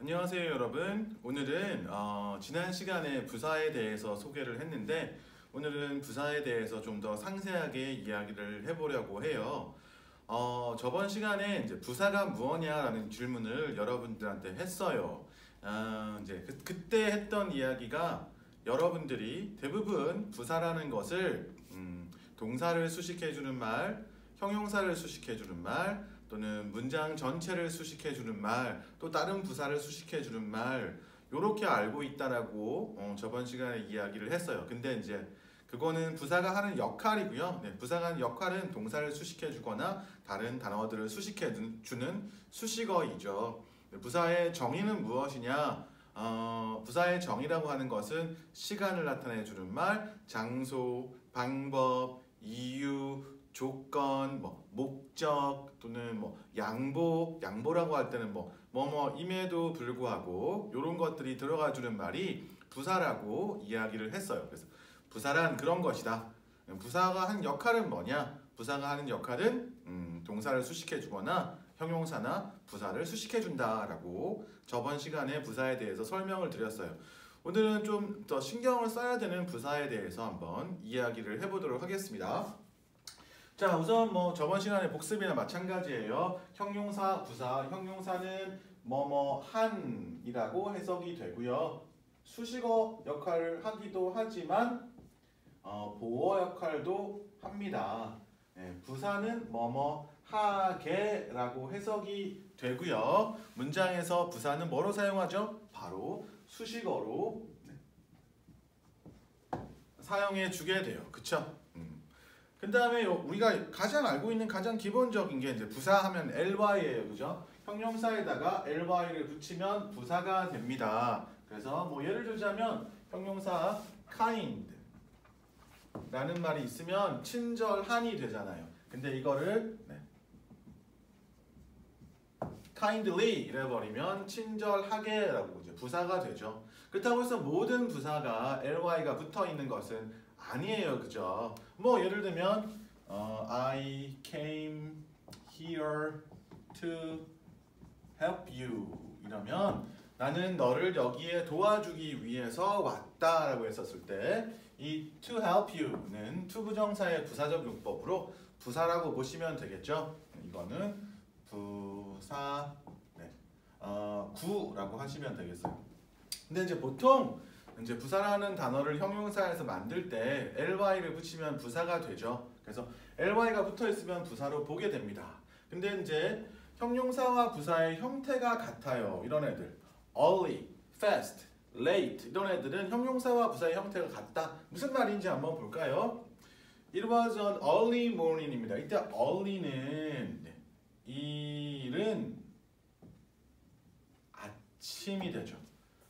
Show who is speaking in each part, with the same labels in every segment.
Speaker 1: 안녕하세요 여러분. 오늘은 지난 시간에 부사에 대해서 소개를 했는데 오늘은 부사에 대해서 좀 더 상세하게 이야기를 해보려고 해요. 저번 시간에 이제 부사가 무엇냐라는 질문을 여러분들한테 했어요. 이제 그때 했던 이야기가 여러분들이 대부분 부사라는 것을 동사를 수식해주는 말, 형용사를 수식해주는 말, 또는 문장 전체를 수식해주는 말, 또 다른 부사를 수식해주는 말, 요렇게 알고 있다라고 저번 시간에 이야기를 했어요. 근데 이제 그거는 부사가 하는 역할이고요. 네, 부사가 하는 역할은 동사를 수식해주거나 다른 단어들을 수식해주는 수식어이죠. 부사의 정의는 무엇이냐? 부사의 정의라고 하는 것은 시간을 나타내주는 말, 장소, 방법, 이유, 조건, 목적 또는 양보라고 할 때는 임에도 불구하고 이런 것들이 들어가주는 말이 부사라고 이야기를 했어요. 그래서 부사란 그런 것이다. 부사가 하는 역할은 뭐냐? 부사가 하는 역할은 동사를 수식해주거나 형용사나 부사를 수식해준다라고 저번 시간에 부사에 대해서 설명을 드렸어요. 오늘은 좀 더 신경을 써야 되는 부사에 대해서 한번 이야기를 해보도록 하겠습니다. 자, 우선 저번 시간에 복습이나 마찬가지예요. 형용사, 부사, 형용사는 한이라고 해석이 되고요. 수식어 역할을 하기도 하지만 보어 역할도 합니다. 부사는 하게라고 해석이 되고요. 문장에서 부사는 뭐로 사용하죠? 바로 수식어로 사용해 주게 돼요. 그쵸? 그 다음에 우리가 가장 알고 있는 가장 기본적인 게 이제 부사하면 ly예요. 그죠? 형용사에다가 ly를 붙이면 부사가 됩니다. 그래서 예를 들자면 형용사 kind 라는 말이 있으면 친절한이 되잖아요. 근데 이거를 kindly 이래버리면 친절하게 라고 이제 부사가 되죠. 그렇다고 해서 모든 부사가 ly가 붙어 있는 것은 아니에요. 그죠? 예를 들면 I came here to help you 이러면 나는 너를 여기에 도와주기 위해서 왔다 라고 했었을 때 이 to help you는 to 부정사의 부사적 용법으로 부사라고 보시면 되겠죠? 이거는 부사 구라고 하시면 되겠어요. 근데 이제 보통 부사라는 단어를 형용사에서 만들 때 ly를 붙이면 부사가 되죠. 그래서 ly가 붙어 있으면 부사로 보게 됩니다. 근데 이제 형용사와 부사의 형태가 같아요. 이런 애들 early, fast, late 이런 애들은 형용사와 부사의 형태가 같다. 무슨 말인지 한번 볼까요? It was an early morning입니다. 이때 early는 일은 아침이 되죠.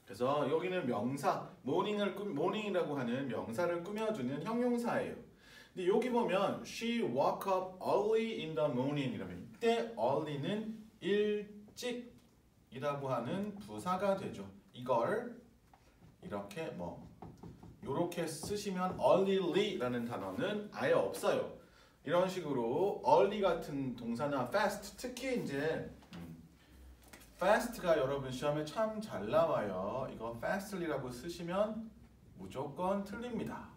Speaker 1: 그래서 여기는 명사, morning이라고 하는 명사를 꾸며주는 형용사예요. 근데 여기 보면 she woke up early in the morning 이러면 이때 early는 일찍이라고 하는 부사가 되죠. 이걸 이렇게 요렇게 쓰시면 early라는 단어는 아예 없어요. 이런 식으로 early 같은 동사나 fast 특히 이제 fast가 여러분 시험에 참 잘 나와요. 이거 fastly라고 쓰시면 무조건 틀립니다.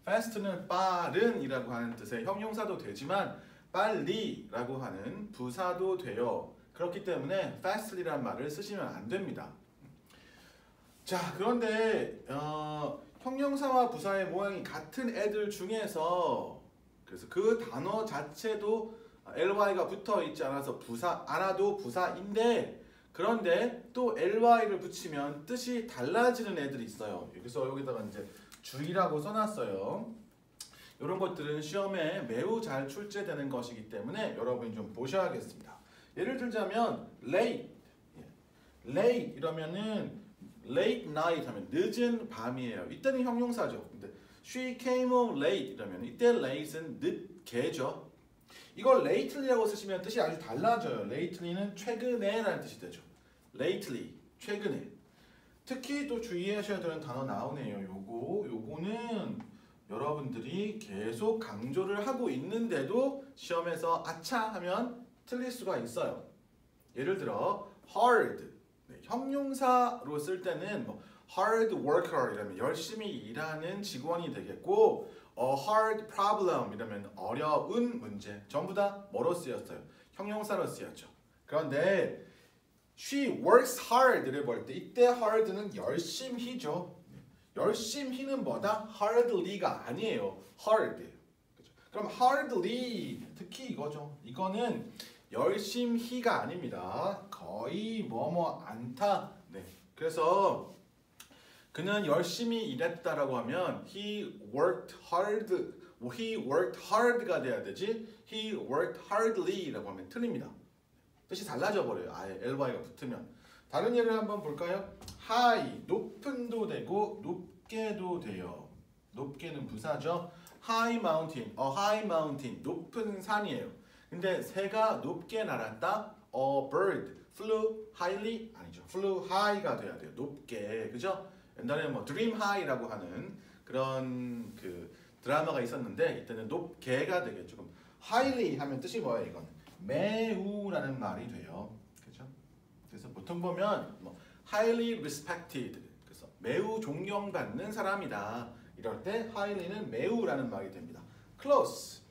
Speaker 1: fast는 빠른이라고 하는 뜻의 형용사도 되지만 빨리라고 하는 부사도 돼요. 그렇기 때문에 fastly란 말을 쓰시면 안 됩니다. 자, 그런데 형용사와 부사의 모양이 같은 애들 중에서 그래서 그 단어 자체도 ly가 붙어 있지 않아도 부사인데 그런데 또 ly를 붙이면 뜻이 달라지는 애들이 있어요. 그래서 여기다가 이제 주의라고 써놨어요. 이런 것들은 시험에 매우 잘 출제되는 것이기 때문에 여러분이 좀 보셔야겠습니다. 예를 들자면 late 이러면은 late night 하면 늦은 밤이에요. 이때는 형용사죠. 근데 she came home late 이러면 이때 late는 늦게죠. 이걸 lately라고 쓰시면 뜻이 아주 달라져요. lately는 최근에 라는 뜻이 되죠. lately, 최근에. 특히 또 주의하셔야 되는 단어 나오네요. 요거는 여러분들이 계속 강조를 하고 있는데도 시험에서 아차 하면 틀릴 수가 있어요. 예를 들어 hard, 형용사로 쓸 때는 뭐 hard worker 이러면 열심히 일하는 직원이 되겠고 hard problem 이러면 어려운 문제. 전부 다 뭐로 쓰였어요? 형용사로 쓰였죠. 그런데 she works hard를 볼 때 이때 hard는 열심히죠. 열심히는 뭐다? hardly가 아니에요. hard. 그렇죠? 그럼 hardly 특히 이거죠. 이거는 열심히가 아닙니다. 거의 뭐뭐 않다. 네. 그래서 그는 열심히 일했다라고 하면 he worked hard가 돼야 되지 he worked hardly라고 하면 틀립니다. 뜻이 달라져 버려요. 아예 ly가 붙으면. 다른 예를 한번 볼까요? high 높은도 되고 높게도 돼요. 높게는 부사죠. high mountain 높은 산이에요. 근데 새가 높게 날았다. A bird flew highly 아니죠. flew high가 돼야 돼요. 높게. 그죠? 옛날에 뭐 Dream High라고 하는 그런 그 드라마가 있었는데 이때는 높게가 되겠죠. 그럼 highly 하면 뜻이 뭐예요? 이건 매우라는 말이 돼요. 그죠? 그래서 보통 보면 뭐 highly respected 그래서 매우 존경받는 사람이다. 이럴 때 highly는 매우라는 말이 됩니다. close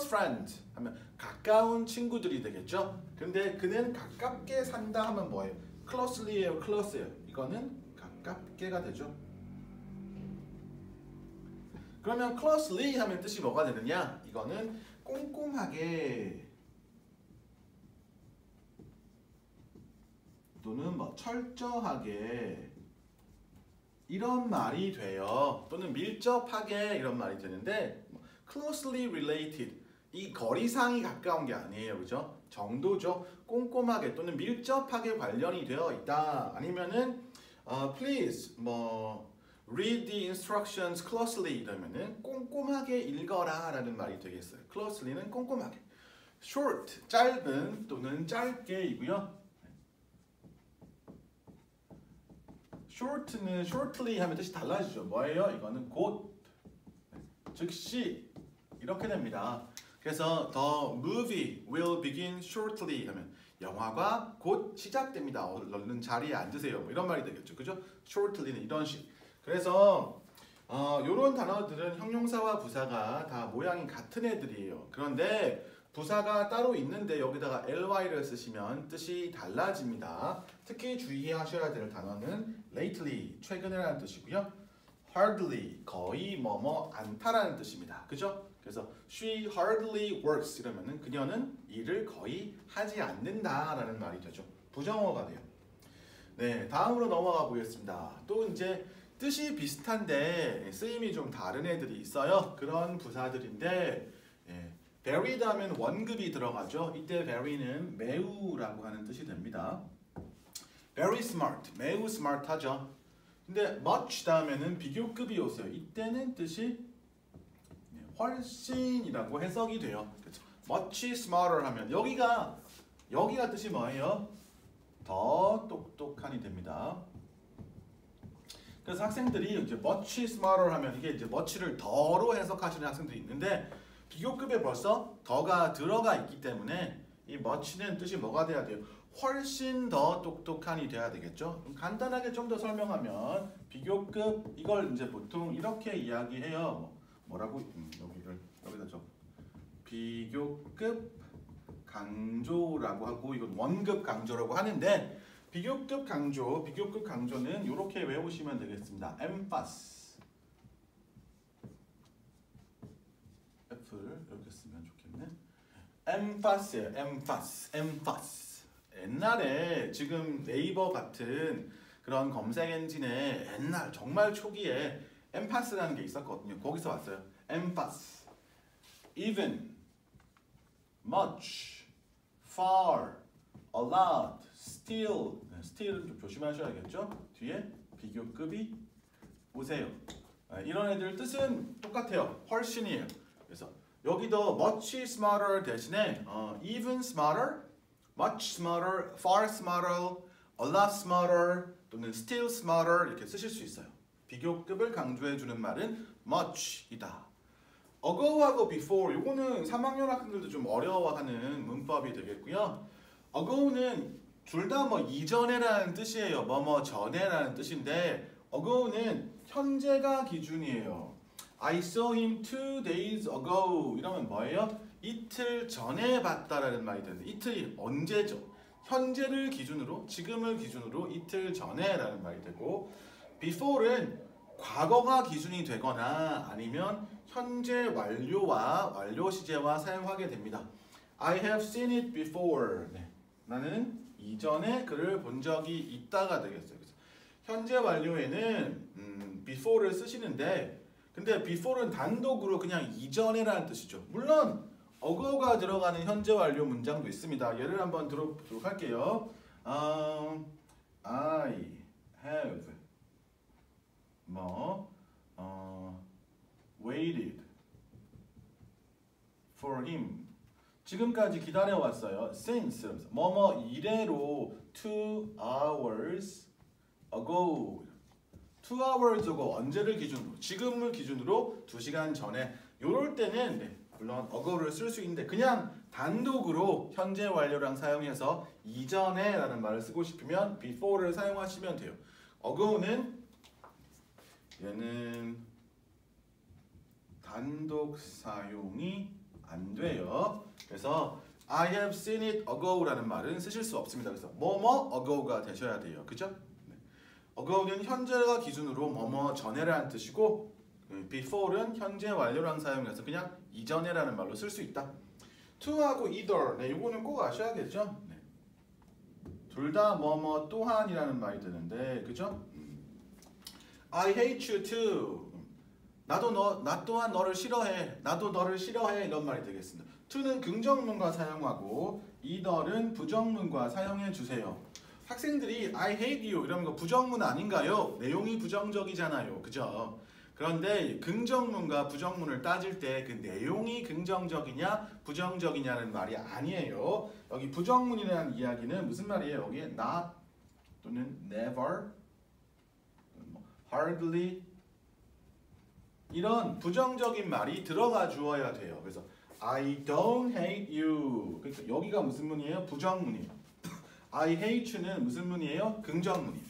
Speaker 1: friend 하면 가까운 친구들이 되겠죠. 근데 그는 가깝게 산다 하면 뭐예요? closely예요, close예요. 이거는 가깝게가 되죠. 그러면 closely 하면 뜻이 뭐가 되느냐? 이거는 꼼꼼하게 또는 뭐 철저하게 이런 말이 돼요. 또는 밀접하게 이런 말이 되는데 closely related 이 거리상이 가까운 게 아니에요. 그죠? 정도죠. 꼼꼼하게 또는 밀접하게 관련이 되어 있다. 아니면은 please 뭐 read the instructions closely 이러면은 꼼꼼하게 읽어라 라는 말이 되겠어요. closely는 꼼꼼하게. short 짧은 또는 짧게이고요. short는 shortly 하면 뜻이 달라지죠. 뭐예요? 이거는 곧 즉시 이렇게 됩니다. 그래서 the movie will begin shortly 하면 영화가 곧 시작됩니다. 얼른 자리에 앉으세요. 뭐 이런 말이 되겠죠. 그죠? shortly는 이런 식. 그래서 이런 단어들은 형용사와 부사가 다 모양이 같은 애들이에요. 그런데 부사가 따로 있는데 여기다가 ly를 쓰시면 뜻이 달라집니다. 특히 주의하셔야 될 단어는 lately, 최근에라는 뜻이고요. hardly, 거의 뭐뭐 않다라는 뜻입니다. 그죠? 그래서 she hardly works 이러면은 그녀는 일을 거의 하지 않는다라는 말이 되죠. 부정어가 돼요. 네, 다음으로 넘어가 보겠습니다. 또 이제 뜻이 비슷한데 쓰임이 좀 다른 애들이 있어요. 그런 부사들인데 very 하면 원급이 들어가죠. 이때 very는 매우라고 하는 뜻이 됩니다. very smart, 매우 smart하죠. 근데 much 다음에는 비교급이 오세요. 이때는 뜻이 훨씬이라고 해석이 돼요. 그렇죠? much smarter 하면 여기가 뜻이 뭐예요? 더 똑똑한이 됩니다. 그래서 학생들이 이제 much smarter 하면 이게 이제 much를 더로 해석하시는 학생들이 있는데 비교급에 벌써 더가 들어가 있기 때문에 이 much는 뜻이 뭐가 돼야 돼요? 훨씬 더 똑똑한이 돼야 되겠죠. 간단하게 좀 더 설명하면 비교급 이걸 이제 보통 이렇게 이야기해요. 뭐라고 여기다 적 비교급 강조라고 하고 이건 원급 강조라고 하는데 비교급 강조는 이렇게 외우시면 되겠습니다. emphas F를 이렇게 쓰면 좋겠네. emphas예요. emphas. 옛날에 지금 네이버 같은 그런 검색 엔진에 옛날 정말 초기에 emphas라는 게 있었거든요. 거기서 왔어요. emphas, even, much, far, a lot, still. still은 좀 조심하셔야겠죠. 뒤에 비교급이 오세요. 이런 애들 뜻은 똑같아요. 훨씬이에요. 그래서 여기도 much smarter 대신에 even smarter, much smarter, far smarter, a lot smarter 또는 still smarter 이렇게 쓰실 수 있어요. 비교급을 강조해주는 말은 much이다. ago하고 before 이거는 3학년 학생들도 좀 어려워하는 문법이 되겠고요. ago는 둘 다 뭐 이전에라는 뜻이에요. 뭐뭐 전에라는 뜻인데 ago는 현재가 기준이에요. I saw him 2 days ago 이러면 뭐예요? 이틀 전에 봤다라는 말이 되는데 이틀이 언제죠? 현재를 기준으로 지금을 기준으로 이틀 전에라는 말이 되고 before는 과거가 기준이 되거나 아니면 현재 완료와 완료 시제와 사용하게 됩니다. I have seen it before. 네. 나는 이전에 그를 본 적이 있다가 되겠어요. 그래서 현재 완료에는 before를 쓰시는데 근데 before는 단독으로 그냥 이전에라는 뜻이죠. 물론 ago가 들어가는 현재 완료 문장도 있습니다. 예를 한번 들어보도록 할게요. I have waited for him. 지금까지 기다려왔어요. since 뭐뭐 이래로 2 hours ago. 2 hours ago 언제를 기준으로 지금을 기준으로 2시간 전에 요럴 때는 네, 물론 ago를 쓸 수 있는데 그냥 단독으로 현재 완료랑 사용해서 이전에 라는 말을 쓰고 싶으면 before를 사용하시면 돼요. ago는 얘는 단독 사용이 안 돼요. 그래서 I have seen it ago라는 말은 쓰실 수 없습니다. 그래서 뭐뭐 ago가 되셔야 돼요. 그죠? 네. ago는 현재가 기준으로 뭐뭐 전에라는 뜻이고 before는 현재 완료랑 사용해서 그냥 이전에라는 말로 쓸 수 있다. to하고 either 네, 이거는 꼭 아셔야겠죠? 네. 둘 다 뭐뭐 또한이라는 말이 드는데 그죠? I hate you too. 나 또한 너를 싫어해. 나도 너를 싫어해. 이런 말이 되겠습니다. to는 긍정문과 사용하고 either은 부정문과 사용해 주세요. 학생들이 I hate you 이러면 거 부정문 아닌가요? 내용이 부정적이잖아요. 그죠? 그런데 긍정문과 부정문을 따질 때 그 내용이 긍정적이냐 부정적이냐는 말이 아니에요. 여기 부정문이라는 이야기는 무슨 말이에요? 여기에 not 또는 never, hardly 이런 부정적인 말이 들어가 주어야 돼요. 그래서 I don't hate you. 그러니까 여기가 무슨 문이에요? 부정문이에요. I hate you는 무슨 문이에요? 긍정문이에요.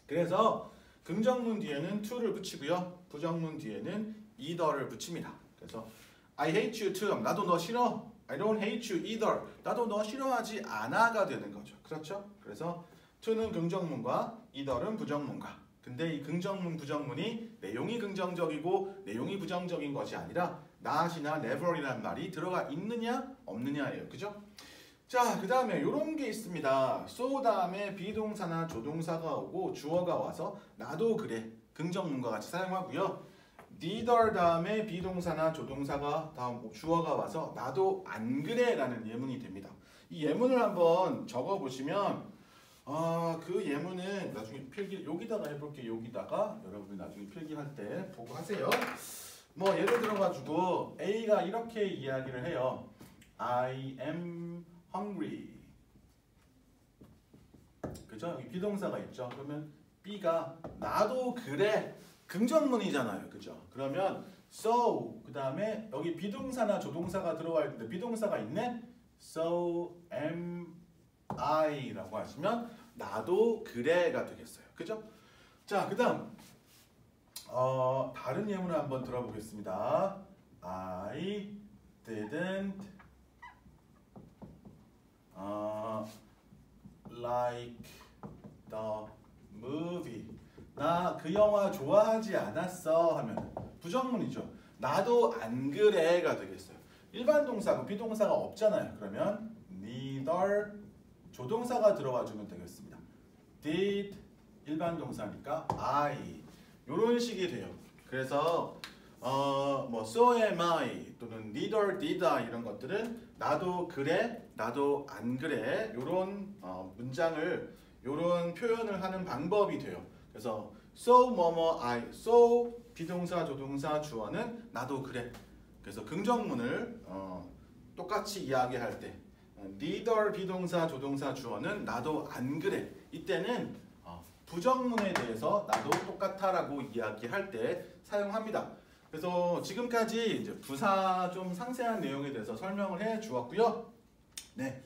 Speaker 1: 그래서 긍정문 뒤에는 to를 붙이고요. 부정문 뒤에는 either를 붙입니다. 그래서 I hate you too. 나도 너 싫어. I don't hate you either. 나도 너 싫어하지 않아가 되는 거죠. 그렇죠? 그래서 to는 긍정문과 either은 부정문과 근데 이 긍정문, 부정문이 내용이 긍정적이고 내용이 부정적인 것이 아니라 not이나 never이라는 말이 들어가 있느냐 없느냐예요. 그죠? 자, 그 다음에 이런 게 있습니다. so 다음에 비동사나 조동사가 오고 주어가 와서 나도 그래 긍정문과 같이 사용하고요. neither 다음에 비동사나 조동사가 다음 주어가 와서 나도 안 그래 라는 예문이 됩니다. 이 예문을 한번 적어보시면 그 예문은 나중에 필기 여기다가 해볼게요. 여기다가 여러분이 나중에 필기할 때 보고 하세요. 뭐 예를 들어가지고 A가 이렇게 이야기를 해요. I am hungry. 그죠? 여기 비동사가 있죠. 그러면 B가 나도 그래 긍정문이잖아요. 그죠? 그러면 so 그 다음에 여기 비동사나 조동사가 들어와 있는데 비동사가 있네. So am I라고 하시면 나도 그래가 되겠어요. 그죠? 자, 그 다음 다른 예문을 한번 들어보겠습니다. I didn't like the movie. 나 그 영화 좋아하지 않았어 하면 부정문이죠. 나도 안 그래가 되겠어요. 일반 동사고 비동사가 없잖아요. 그러면 neither 조동사가 들어와주면 되겠습니다. did 일반 동사니까 I 이런 식이 돼요. 그래서 뭐 so am I 또는 neither did I 이런 것들은 나도 그래, 나도 안 그래 이런 문장을 이런 표현을 하는 방법이 돼요. 그래서 so 뭐뭐 I, so 비동사, 조동사, 주어는 나도 그래. 그래서 긍정문을 똑같이 이야기할 때 neither 비동사, 조동사, 주어는 나도 안 그래. 이때는 부정문에 대해서 나도 똑같아라고 이야기할 때 사용합니다. 그래서 지금까지 이제 부사 좀 상세한 내용에 대해서 설명을 해 주었고요. 네,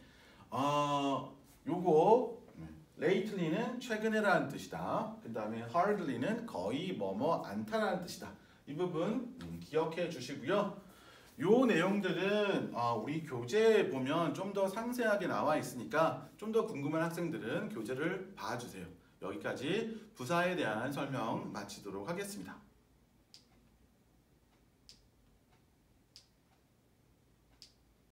Speaker 1: 요거 lately는 최근에라는 뜻이다. 그 다음에 hardly는 거의 뭐뭐 않다라는 뜻이다. 이 부분 기억해 주시고요. 요 내용들은 우리 교재에 보면 좀 더 상세하게 나와 있으니까 좀 더 궁금한 학생들은 교재를 봐주세요. 여기까지 부사에 대한 설명 마치도록 하겠습니다.